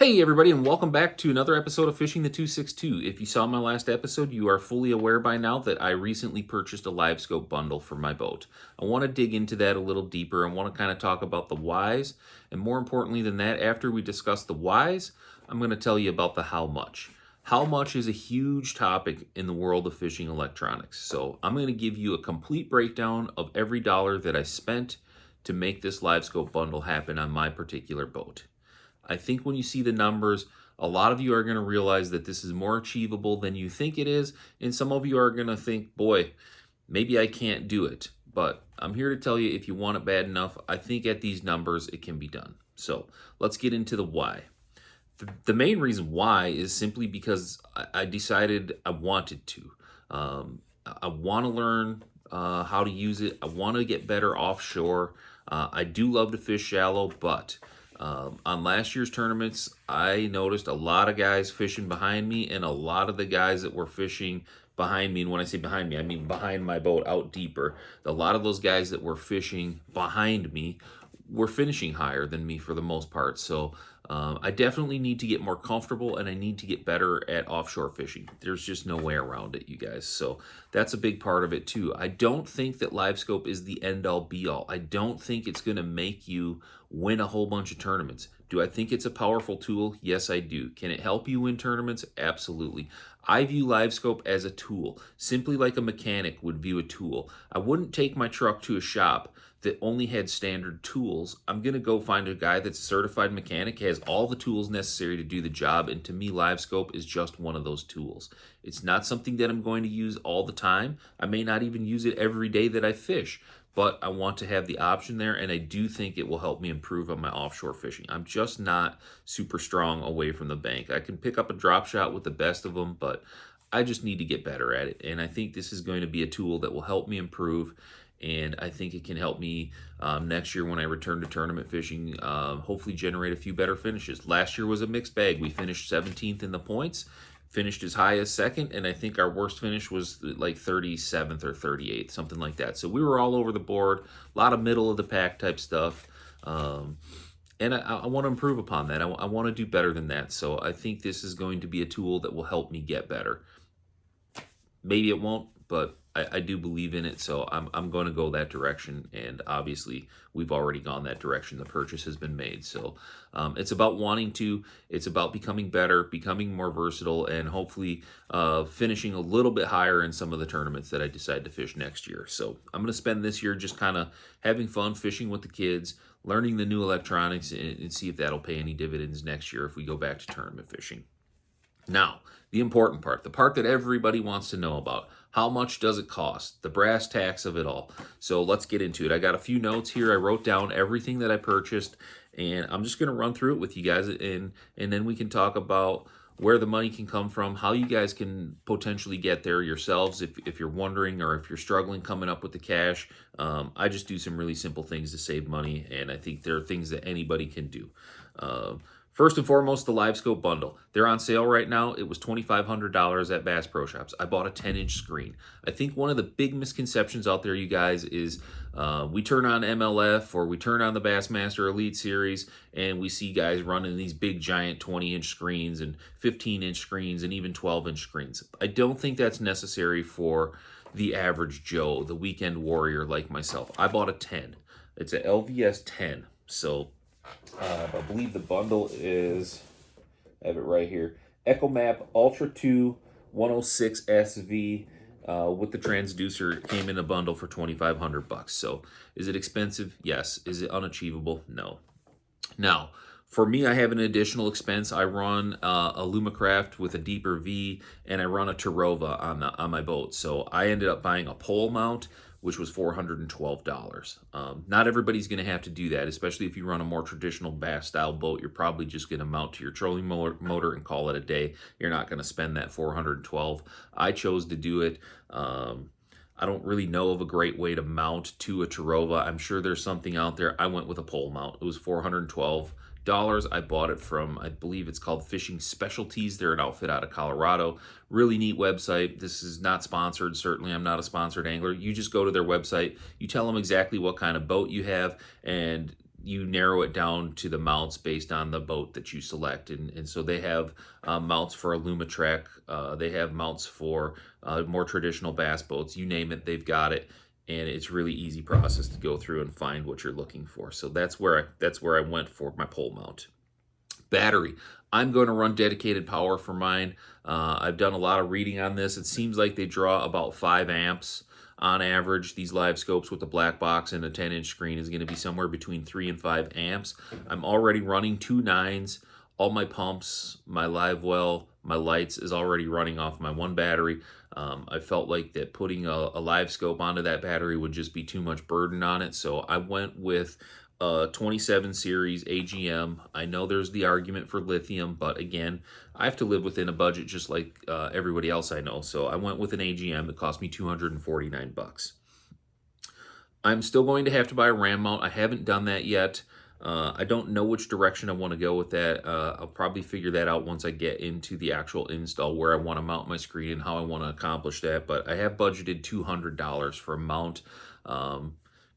Hey everybody, and welcome back to another episode of Fishing the 262. If you saw my last episode, you are fully aware by now that I recently purchased a LiveScope bundle for my boat. I want to dig into that a little deeper. I want to kind of talk about the whys, and more importantly than that, after we discuss the whys, I'm going to tell you about the how much. How much is a huge topic in the world of fishing electronics. So I'm going to give you a complete breakdown of every dollar that I spent to make this LiveScope bundle happen on my particular boat. I think when you see the numbers, a lot of you are going to realize that this is more achievable than you think it is, and some of you are going to think, boy, maybe I can't do it. But I'm here to tell you, if you want it bad enough, I think at these numbers it can be done. So let's get into the why. The main reason why is simply because I decided I wanted to. I want to learn how to use it. I want to get better offshore. I do love to fish shallow, but on last year's tournaments, I noticed a lot of guys fishing behind me, and a lot of the guys that were fishing behind me, and when I say behind me, I mean behind my boat out deeper, a lot of those guys that were fishing behind me were finishing higher than me for the most part. So I definitely need to get more comfortable, and I need to get better at offshore fishing. There's just no way around it, you guys. So that's a big part of it too. I don't think that LiveScope is the end-all be-all. I don't think it's going to make you win a whole bunch of tournaments. Do I think it's a powerful tool? Yes, I do. Can it help you win tournaments? Absolutely. I view LiveScope as a tool, simply like a mechanic would view a tool. I wouldn't take my truck to a shop that only had standard tools. I'm going to go find a guy that's a certified mechanic, has all the tools necessary to do the job, and to me, LiveScope is just one of those tools. It's not something that I'm going to use all the time. I may not even use it every day that I fish, but I want to have the option there, and I do think it will help me improve on my offshore fishing. I'm just not super strong away from the bank. I can pick up a drop shot with the best of them, but I just need to get better at it, and I think this is going to be a tool that will help me improve, and I think it can help me next year when I return to tournament fishing, hopefully generate a few better finishes. Last year was a mixed bag. We finished 17th in the points, finished as high as second, and I think our worst finish was like 37th or 38th, something like that. So we were all over the board, a lot of middle of the pack type stuff. And I want to improve upon that. I want to do better than that. So I think this is going to be a tool that will help me get better. Maybe it won't, but I do believe in it, so I'm going to go that direction, and obviously we've already gone that direction. The purchase has been made, so it's about wanting to, it's about becoming better, becoming more versatile, and hopefully finishing a little bit higher in some of the tournaments that I decide to fish next year. So I'm going to spend this year just kind of having fun fishing with the kids, learning the new electronics, and see if that'll pay any dividends next year if we go back to tournament fishing. Now, the important part, the part that everybody wants to know about. How much does it cost? The brass tacks of it all. So let's get into it. I got a few notes here. I wrote down everything that I purchased, and I'm just going to run through it with you guys, and then we can talk about where the money can come from, how you guys can potentially get there yourselves if you're wondering, or if you're struggling coming up with the cash. I just do some really simple things to save money, and I think there are things that anybody can do. First and foremost, the LiveScope bundle. They're on sale right now. It was $2,500 at Bass Pro Shops. I bought a 10-inch screen. I think one of the big misconceptions out there, you guys, is we turn on MLF or we turn on the Bassmaster Elite Series and we see guys running these big giant 20-inch screens and 15-inch screens and even 12-inch screens. I don't think that's necessary for the average Joe, the weekend warrior like myself. I bought a 10. It's a LVS 10. So I believe the bundle is, I have it right here, EchoMap Ultra 2 106 SV with the transducer. Came in a bundle for $2,500. So is it expensive? Yes. Is it unachievable? No. Now, for me, I have an additional expense. I run a Lumacraft with a deeper V, and I run a Tarova on my boat. So I ended up buying a pole mount, which was $412. Not everybody's going to have to do that, especially if you run a more traditional bass-style boat. You're probably just going to mount to your trolling motor and call it a day. You're not going to spend that $412. I chose to do it. I don't really know of a great way to mount to a Tarova. I'm sure there's something out there. I went with a pole mount. It was $412. I bought it from, I believe it's called Fishing Specialties. They're an outfit out of Colorado. Really neat website. This is not sponsored. Certainly, I'm not a sponsored angler. You just go to their website. You tell them exactly what kind of boat you have, and you narrow it down to the mounts based on the boat that you select. And so they have mounts for a Lumatrack. They have mounts for more traditional bass boats. You name it, they've got it. And it's really easy process to go through and find what you're looking for. So that's where I went for my pole mount. Battery. I'm going to run dedicated power for mine. I've done a lot of reading on this. It seems like they draw about 5 amps on average. These LiveScopes with the black box and a 10-inch screen is going to be somewhere between 3 and 5 amps. I'm already running 2 9s. All my pumps, my live well, my lights is already running off my one battery. I felt like that putting a LiveScope onto that battery would just be too much burden on it. So I went with 27 series AGM. I know there's the argument for lithium, but again, I have to live within a budget just like everybody else I know. So I went with an AGM that cost me $249. I'm still going to have to buy a RAM mount. I haven't done that yet. I don't know which direction I want to go with that. I'll probably figure that out once I get into the actual install, where I want to mount my screen and how I want to accomplish that. But I have budgeted $200 for a mount.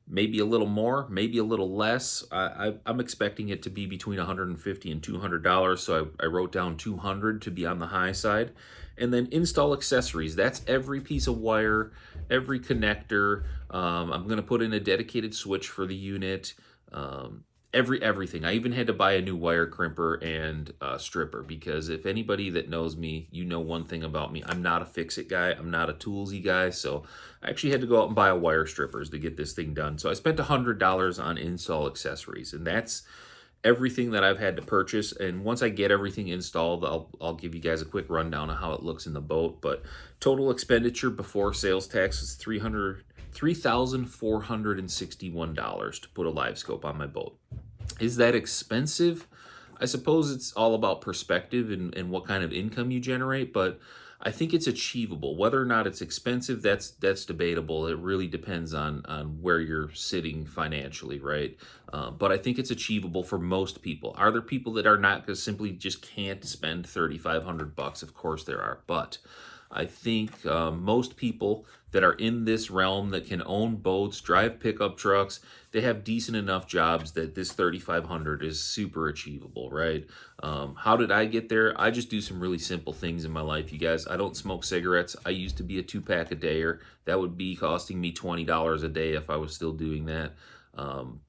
Maybe a little more, maybe a little less. I'm expecting it to be between $150 and $200, so I wrote down $200 to be on the high side. And then install accessories. That's every piece of wire, every connector. I'm going to put in a dedicated switch for the unit. Everything. I even had to buy a new wire crimper and stripper, because if anybody that knows me, you know one thing about me. I'm not a fix-it guy. I'm not a toolsy guy. So I actually had to go out and buy a wire strippers to get this thing done. So I spent $100 on install accessories, and that's everything that I've had to purchase. And once I get everything installed, I'll give you guys a quick rundown of how it looks in the boat. But total expenditure before sales tax is $3,461 to put a LiveScope on my boat. Is that expensive? I suppose it's all about perspective and what kind of income you generate, but I think it's achievable. Whether or not it's expensive, that's debatable. It really depends on where you're sitting financially, right? But I think it's achievable for most people. Are there people that are not, because simply just can't spend $3,500? Of course there are, but I think most people that are in this realm that can own boats, drive pickup trucks, they have decent enough jobs that this $3,500 is super achievable, right? How did I get there? I just do some really simple things in my life, you guys. I don't smoke cigarettes. I used to be a 2-pack a dayer. That would be costing me $20 a day if I was still doing that.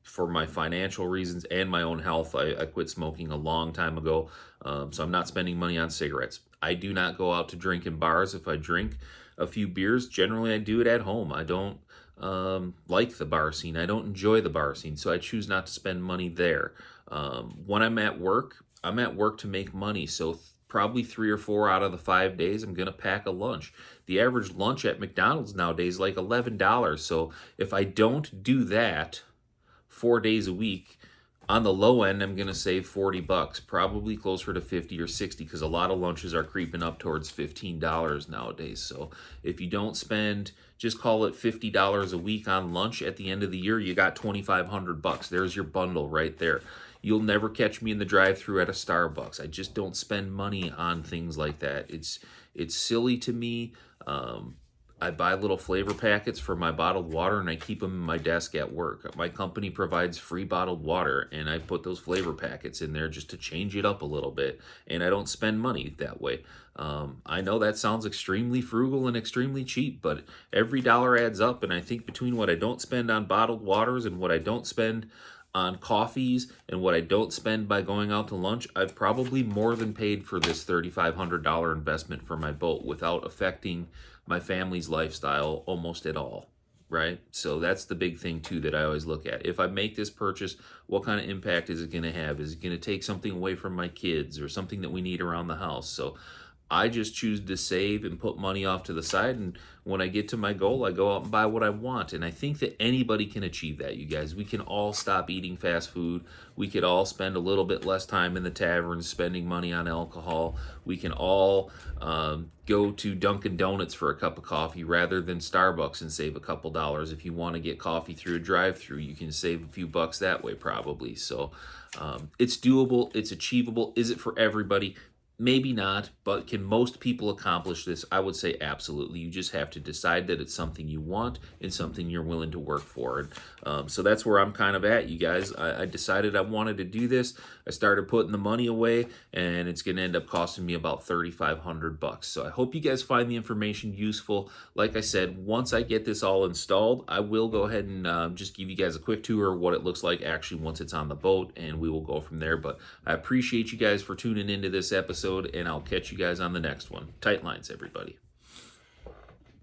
For my financial reasons and my own health, I quit smoking a long time ago, so I'm not spending money on cigarettes. I do not go out to drink in bars. If I drink a few beers, generally I do it at home. I don't like the bar scene. I don't enjoy the bar scene, so I choose not to spend money there. When I'm at work to make money, so probably 3 or 4 out of the 5 days I'm gonna pack a lunch. The average lunch at McDonald's nowadays is like $11. So if I don't do that 4 days a week, on the low end, I'm going to save $40, probably closer to 50 or 60, because a lot of lunches are creeping up towards $15 nowadays. So if you don't spend, just call it $50 a week on lunch, at the end of the year, you got $2,500. There's your bundle right there. You'll never catch me in the drive-thru at a Starbucks. I just don't spend money on things like that. It's silly to me. I buy little flavor packets for my bottled water, and I keep them in my desk at work. My company provides free bottled water, and I put those flavor packets in there just to change it up a little bit, and I don't spend money that way. I know that sounds extremely frugal and extremely cheap, but every dollar adds up, and I think between what I don't spend on bottled waters and what I don't spend on coffees and what I don't spend by going out to lunch, I've probably more than paid for this $3,500 investment for my boat without affecting my family's lifestyle almost at all, right? So that's the big thing too that I always look at. If I make this purchase, what kind of impact is it going to have? Is it going to take something away from my kids or something that we need around the house? So I just choose to save and put money off to the side, and when I get to my goal, I go out and buy what I want. And I think that anybody can achieve that, you guys. We can all stop eating fast food. We could all spend a little bit less time in the taverns spending money on alcohol. We can all go to Dunkin' Donuts for a cup of coffee rather than Starbucks and save a couple dollars. If you want to get coffee through a drive-thru, you can save a few bucks that way probably. So it's doable. It's achievable. Is it for everybody? Maybe not, but can most people accomplish this? I would say absolutely. You just have to decide that it's something you want and something you're willing to work for. And so that's where I'm kind of at, you guys. I decided I wanted to do this. I started putting the money away, and it's going to end up costing me about $3,500. So I hope you guys find the information useful. Like I said, once I get this all installed, I will go ahead and just give you guys a quick tour of what it looks like actually once it's on the boat, and we will go from there. But I appreciate you guys for tuning into this episode, and I'll catch you guys on the next one. Tight lines, everybody.